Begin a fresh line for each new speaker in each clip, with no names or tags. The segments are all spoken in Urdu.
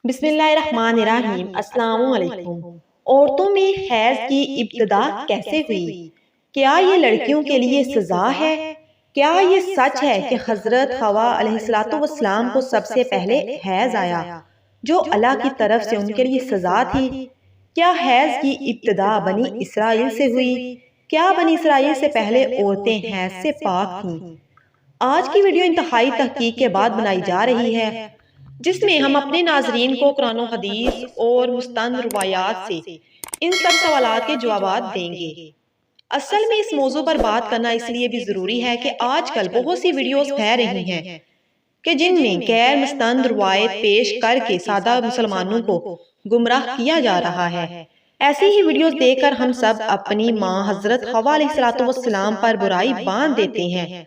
بسم اللہ الرحمن الرحیم۔ السلام علیکم۔ عورتوں میں حیض کی ابتدا کیسے ہوئی؟ کیا یہ لڑکیوں کے لیے سزا ہے؟ کیا یہ سچ ہے کہ حضرت حوا علیہ السلام کو سب سے پہلے حیض آیا جو اللہ کی طرف سے ان کے لیے سزا تھی؟ کیا حیض کی ابتدا بنی اسرائیل سے ہوئی؟ کیا بنی اسرائیل سے پہلے عورتیں حیض سے پاک تھیں؟ آج کی ویڈیو انتہائی تحقیق کے بعد بنائی جا رہی ہے، جس میں ہم اپنے ناظرین کو قرآن و حدیث اور مستند روایات سے ان سب سوالات کے جوابات دیں گے۔ اصل میں اس موضوع پر بات کرنا اس لیے بھی ضروری ہے کہ آج کل بہت سی ویڈیوز پھیل رہی ہیں کہ جن میں غیر مستند روایت پیش کر کے سادہ مسلمانوں کو گمراہ کیا جا رہا ہے۔ ایسی ہی ویڈیوز دیکھ کر ہم سب اپنی ماں حضرت حوا علیہ السلام پر برائی باندھ دیتے ہیں۔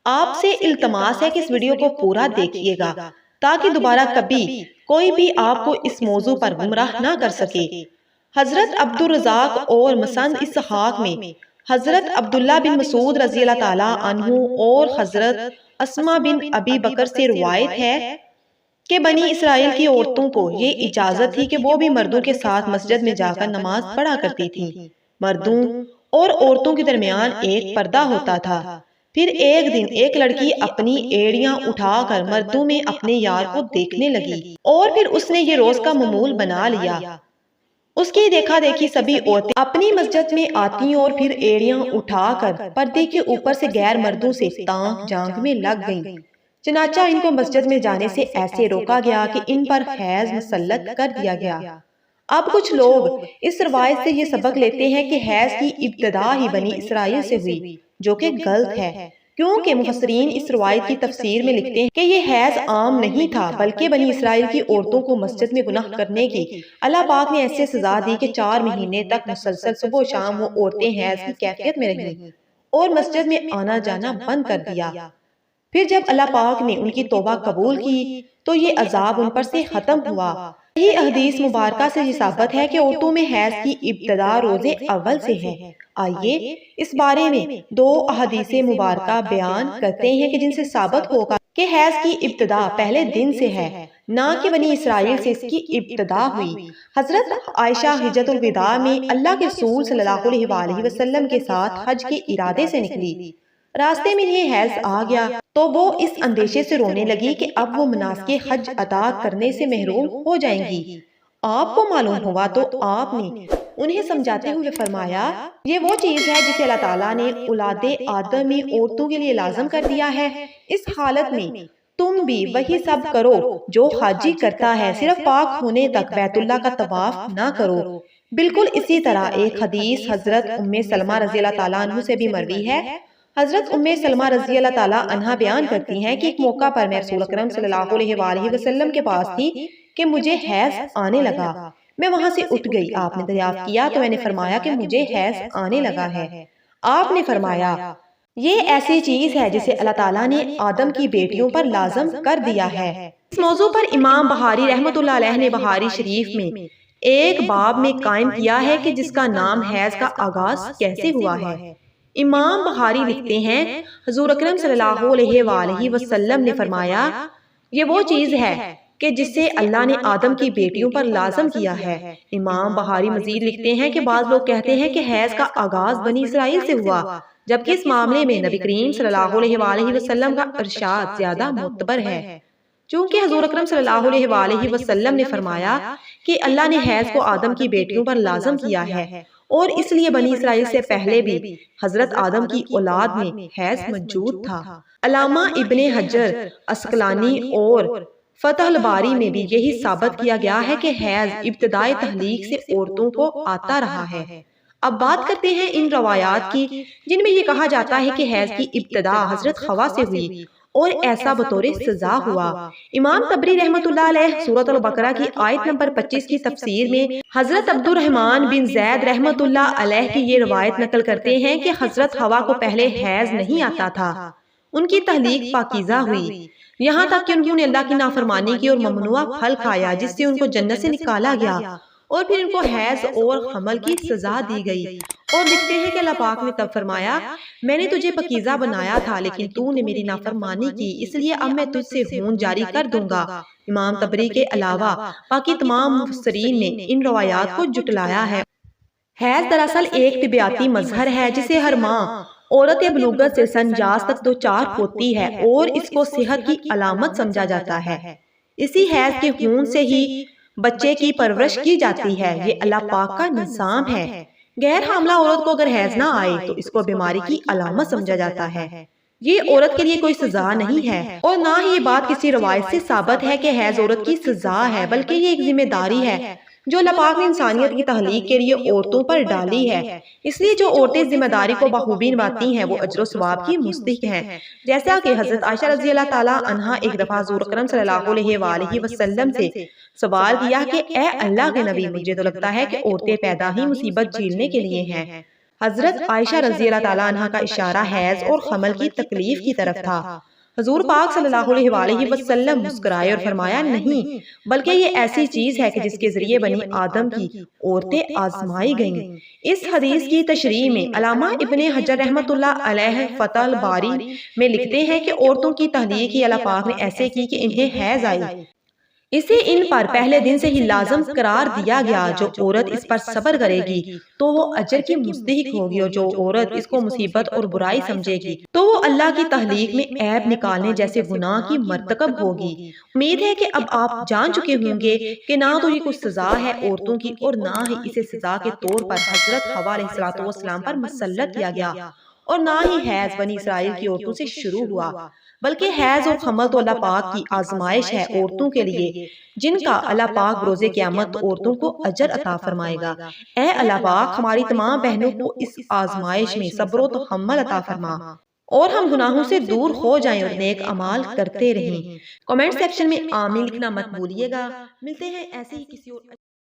آپ سے التماس ہے کہ اس ویڈیو کو پورا دیکھیے گا تاکہ دوبارہ کبھی کوئی بھی آپ کو اس موضوع پر گمراہ نہ کر سکے۔ حضرت عبدالرزاق اور مسند اسحاق میں حضرت عبداللہ بن مسعود رضی اللہ تعالیٰ عنہ اور حضرت اسما بن ابی بکر سے روایت ہے کہ بنی اسرائیل کی عورتوں کو یہ اجازت تھی کہ وہ بھی مردوں کے ساتھ مسجد میں جا کر نماز پڑھا کرتی تھیں۔ مردوں اور عورتوں کے درمیان ایک پردہ ہوتا تھا۔ پھر ایک دن ایک لڑکی اپنی ایڑیاں اٹھا کر مردوں میں اپنے یار کو دیکھنے لگی اور پھر اس نے یہ روز کا معمول بنا لیا۔ اس کی دیکھا دیکھی سبھی عورتیں اپنی مسجد میں آتی اور پھر ایڑیاں اٹھا کر پردے کے اوپر سے غیر مردوں سے تانک جانک میں لگ گئیں۔ چنانچہ ان کو مسجد میں جانے سے ایسے روکا گیا کہ ان پر حیض مسلط کر دیا گیا۔ اب کچھ لوگ اس روایت سے یہ سبق لیتے ہیں کہ حیض کی ابتدا ہی بنی اسرائیل سے ہوئی، جو کہ غلط ہے، کیونکہ مفسرین اس روایت کی تفسیر میں لکھتے ہیں کہ یہ حیض عام نہیں تھا، بلکہ بنی اسرائیل کی عورتوں کو مسجد میں گناہ کرنے کی اللہ پاک نے ایسے سزا دی کہ 4 مہینے تک مسلسل صبح و شام وہ عورتیں حیض کی کیفیت میں رہیں اور مسجد میں آنا جانا بند کر دیا۔ پھر جب اللہ پاک نے ان کی توبہ قبول کی تو یہ عذاب ان پر سے ختم ہوا۔ یہ حدیث مبارکہ سے یہ ثابت ہے کہ عورتوں میں حیض کی ابتدا روزے اول سے ہے۔ آئیے اس بارے میں 2 احادیث مبارکہ بیان کرتے ہیں کہ جن سے ثابت ہوگا کہ حیض کی ابتدا پہلے دن سے ہے، نہ کہ بنی اسرائیل سے اس کی ابتدا ہوئی۔ حضرت عائشہ حجۃ الوداع میں اللہ کے رسول صلی اللہ علیہ وآلہ وسلم کے ساتھ حج کے ارادے سے نکلی۔ راستے میں یہ حیض آ گیا تو وہ اس اندیشے سے رونے لگی کہ اب وہ مناسک حج ادا کرنے سے محروم ہو جائیں گی۔ آپ کو معلوم ہوا تو آپ نے انہیں سمجھاتے ہوئے فرمایا، یہ وہ چیز ہے جسے اللہ تعالیٰ نے اولاد آدم میں عورتوں کے لیے لازم کر دیا ہے۔ اس حالت میں تم بھی وہی سب کرو جو حاجی کرتا ہے، صرف پاک ہونے تک بیت اللہ کا طواف نہ کرو۔ بالکل اسی طرح ایک حدیث حضرت ام سلمہ رضی اللہ تعالیٰ عنہ سے بھی مروی ہے۔ حضرت ام سلمہ رضی اللہ تعالیٰ عنہ بیان کرتی ہیں کہ ایک موقع پر میں رسول اکرم صلی اللہ علیہ وآلہ وسلم کے پاس تھی کہ مجھے حیض آنے لگا۔ میں وہاں سے اٹھ گئی، آپ نے دریافت کیا تو میں نے فرمایا کہ مجھے حیض آنے لگا ہے۔ آپ نے فرمایا، یہ ایسی چیز ہے جسے اللہ تعالیٰ نے آدم کی بیٹیوں پر لازم کر دیا ہے۔ اس موضوع پر امام بخاری رحمۃ اللہ علیہ نے بخاری شریف میں ایک باب میں قائم کیا ہے کہ جس کا نام حیض کا آغاز کیسے ہوا ہے۔ امام بخاری لکھتے ہیں، حضور اکرم صلی اللہ علیہ وآلہ وسلم نے فرمایا، یہ وہ چیز ہے کہ جس سے اللہ نے آدم کی بیٹیوں پر لازم کیا ہے۔ امام بخاری مزید لکھتے ہیں کہ بعض لوگ کہتے ہیں کہ حیض کا آغاز بنی اسرائیل سے ہوا، جبکہ اس معاملے میں نبی کریم صلی اللہ علیہ وآلہ وسلم کا ارشاد زیادہ معتبر ہے، چونکہ حضور اکرم صلی اللہ علیہ وآلہ وسلم نے فرمایا کہ اللہ نے حیض کو آدم کی بیٹیوں پر لازم کیا ہے، اور اس لیے بنی اسرائیل سے پہلے بھی حضرت آدم کی اولاد میں حیض موجود تھا۔ علامہ ابن حجر عسقلانی اور فتح الباری میں بھی یہی ثابت کیا گیا ہے کہ حیض ابتدائی تخلیق سے عورتوں کو آتا رہا ہے۔ اب بات کرتے ہیں ان روایات کی جن میں یہ کہا جاتا ہے کہ حیض کی ابتدا حضرت حوا سے ہوئی اور ایسا بطور سزا ہوا۔ امام طبری رحمۃ اللہ علیہ سورۃ البقرہ کی آیت نمبر 25 کی تفسیر میں حضرت عبد الرحمن بن زید رحمۃ اللہ علیہ کی یہ روایت نقل کرتے ہیں کہ حضرت حوا کو پہلے حیض نہیں آتا تھا، ان کی تخلیق پاکیزہ ہوئی، یہاں تک کہ انہوں نے اللہ کی نافرمانی کی اور ممنوعہ پھل کھایا جس سے ان کو جنت سے نکالا گیا، اور پھر ان کو حیض اور حمل کی سزا دی گئی، اور لکھتے ہیں کہ اللہ پاک نے تب فرمایا میں نے تجھے پاکیزہ بنایا تھا لیکن تو نے میری نافرمانی کی، اس لیے اب میں تجھ سے خون جاری کر دوں گا۔ امام طبری کے علاوہ باقی تمام مفسرین نے ان روایات کو جٹلایا ہے۔ حیض دراصل ایک طبیعتی مظہر ہے جسے ہر ماہ عورت بلوغت سے سنجاز تک دوچار ہوتی ہے اور اس کو صحت کی علامت سمجھا جاتا ہے۔ اسی حیض کے خون سے ہی بچے کی پرورش کی جاتی ہے، یہ اللہ پاک کا نظام ہے۔ غیر حاملہ عورت کو اگر حیض نہ آئے تو اس کو بیماری کی علامت سمجھا جاتا ہے۔ یہ عورت کے لیے کوئی سزا نہیں ہے اور نہ ہی یہ بات کسی روایت سے ثابت ہے کہ حیض عورت کی سزا ہے، بلکہ یہ ایک ذمہ داری ہے جو اللہ پاک نے انسانیت کی تخلیق کے لیے عورتوں پر ڈالی ہے۔ اس لیے جو عورتیں ذمہ داری کو بخوبی نبھاتی ہیں وہ اجر و ثواب کی مستحق ہیں۔ جیسا کہ حضرت عائشہ رضی اللہ تعالیٰ عنہا ایک دفعہ حضور اکرم صلی اللہ علیہ وآلہ وسلم سے سوال کیا کہ اے اللہ کے نبی، مجھے تو لگتا ہے کہ عورتیں پیدا ہی مصیبت جھیلنے کے لیے ہیں۔ حضرت عائشہ رضی اللہ تعالیٰ عنہا کا اشارہ حیض اور حمل کی تکلیف کی طرف تھا۔ حضور پاک صلی اللہ علیہ وآلہ وسلم مسکرائے اور فرمایا نہیں، بلکہ یہ ایسی چیز ہے کہ جس کے ذریعے بنی آدم کی عورتیں آزمائی گئیں۔ اس حدیث کی تشریح میں علامہ ابن حجر رحمۃ اللہ علیہ فتح الباری میں لکھتے ہیں کہ عورتوں کی تخلیق ہی اللہ پاک نے ایسے کی کہ انہیں حیض آئی۔ اسے ان پر پہلے دن سے ہی لازم قرار دیا گیا، جو عورت اس پر صبر کرے گی تو وہ اجر کی مستحق ہوگی، اور جو عورت اس کو مصیبت اور برائی سمجھے گی تو وہ اللہ کی تخلیق میں عیب نکالنے جیسے گناہ کی مرتکب ہوگی۔ امید ہے کہ اب آپ جان چکے ہوں گے کہ نہ تو یہ کچھ سزا ہے عورتوں کی اور نہ ہی اسے سزا کے طور پر حضرت حوا علیہ السلام پر مسلط کیا گیا، اور نہ ہی حیض بنی اسرائیل کی عورتوں سے شروع ہوا، بلکہ حیض اور حمل تو اللہ پاک کی آزمائش ہے عورتوں کے لیے، جن کا اللہ پاک بروز قیامت عورتوں کو اجر عطا فرمائے گا۔ اے اللہ پاک ہماری تمام بہنوں کو اس آزمائش میں صبر و تحمل عطا فرما اور ہم گناہوں سے دور ہو جائیں اور نیک اعمال کرتے رہیں۔ کمنٹ سیکشن میں آمین لکھنا مت بھولیے گا۔ ملتے ہیں ایسے ہی کسی اور